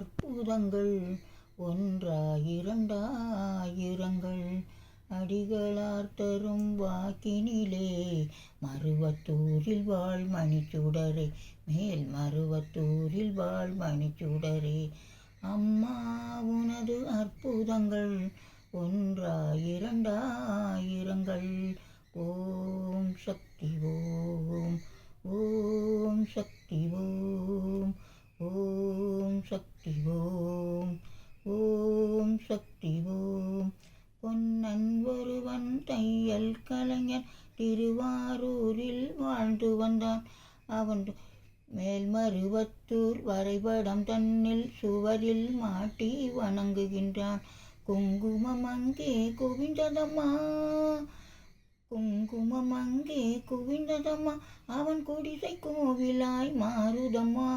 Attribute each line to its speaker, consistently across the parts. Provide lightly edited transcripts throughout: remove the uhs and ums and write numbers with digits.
Speaker 1: அற்புதங்கள் ஒன்றாயிரண்டாயிரங்கள் அடிகளார் தரும் வாக்கினிலே மருவத்தூரில் வாழ் மணிச்சுடரே மேல் மருவத்தூரில் வாழ் மணிச்சுடரே அம்மா உனது அற்புதங்கள் ஒன்றாயிரண்டாயிரங்கள் ஓம் சக்தி ஓம் ஓம் சக்தி ஓம் ஓம் சக்தி ஓம் ஓம் சக்தி ஓம் பொன்னன் ஒருவன் தையல் கலைஞன் திருவாரூரில் வாழ்ந்து வந்தான். அவன் மேல்மருவத்தூர் வரைபடம் தன்னில் சுவரில் மாட்டி வணங்குகின்றான். குங்குமம் அங்கே குவிந்ததம்மா, குங்குமம் அங்கே குவிந்ததம்மா, அவன் குடிசை கோவிலாய் மாறுதம்மா.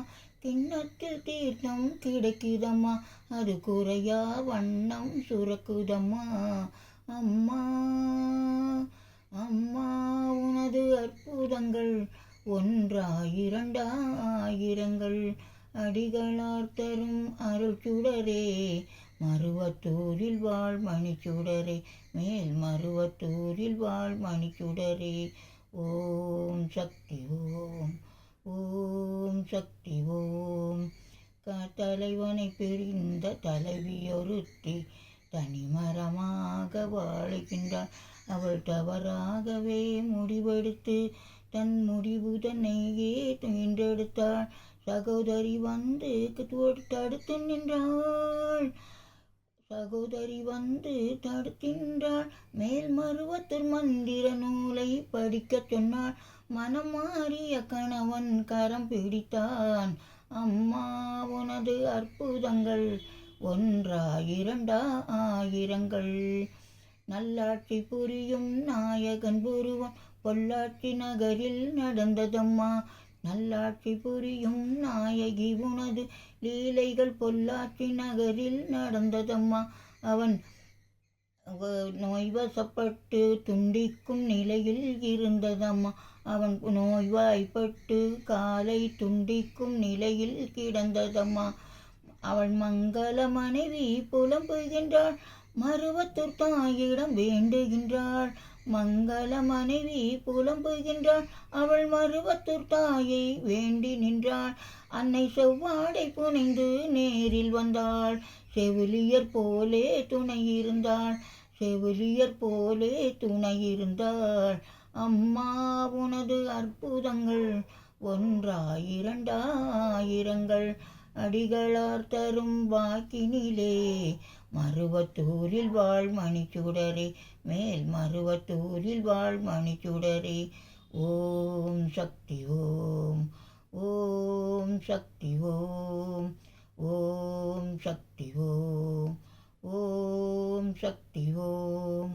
Speaker 1: கிண்ணத்தில் தீர்த்தம் கிடைக்குதம்மா, அது குறையா வண்ணம் சுரக்குதம்மா. அம்மா அம்மா உனது அற்புதங்கள் ஒன்றாயிரண்டாயிரங்கள் அடிகளார் தரும் அருள் சுடரே மருவத்தூரில் வாழ் மணிச்சுடரே மேல் மருவத்தூரில் வாழ் மணிச்சுடரே ஓம் சக்தி ஓம் ஓம் சக்தி ஓம். தலைவனை பிரிந்த தலைவியொருத்தி தனிமரமாக வாழுகின்றாள். அவள் தவறாகவே முடிவெடுத்து தன் முடிவு தன்னையே மீண்டெடுத்தாள். சகோதரி வந்து தடுத்து நின்றாள், சகோதரி வந்து தடுக்கின்றாள். மேல் மருவத்தூர் மந்திர நூலை படிக்கச் சொன்னாள். மனம் மாறிய கணவன் கரம் பிடித்தான். அம்மா உனது அற்புதங்கள் ஒன்றாயிரண்டாயிரங்கள் நல்லாட்சி புரியும் நாயகன் புருவன் பொள்ளாச்சி நகரில் நடந்ததம்மா. நல்லாட்சி புரியும் நாயகி உனது லீலைகள் பொள்ளாச்சி நகரில் நடந்ததம்மா. அவன் நோய்வசப்பட்டு துண்டிக்கும் நிலையில் இருந்ததம்மா. அவன் நோய்வாய்ப்பட்டு காலை துண்டிக்கும் நிலையில் கிடந்ததம்மா. அவள் மங்கள மனைவி புலம்புகின்றாள், மருவத்தூர் தாயிடம் வேண்டுகின்றாள். மங்கள மனைவி புலம்புகின்றாள், அவள் மருவத்தூர் தாயை வேண்டி நின்றாள். அன்னை செவ்வாடை புனைந்து நேரில் வந்தாள். செவிலியர் போலே துணையிருந்தாள், செவிலியர் போலே துணையிருந்தாள். அம்மா உனது அற்புதங்கள் ஒன்றாயிரண்டாயிரங்கள் அடிகளார் தரும் வாக்கினிலே மருவத்தூரில் வாழ் மணிச்சுடரே மேல் மருவத்தூரில் வாழ் மணிச்சுடரே ஓம் சக்தி ஓம் ஓம் சக்தி ஓம் ஓம் சக்தி ஓம் ஓம் சக்தி ஓம்.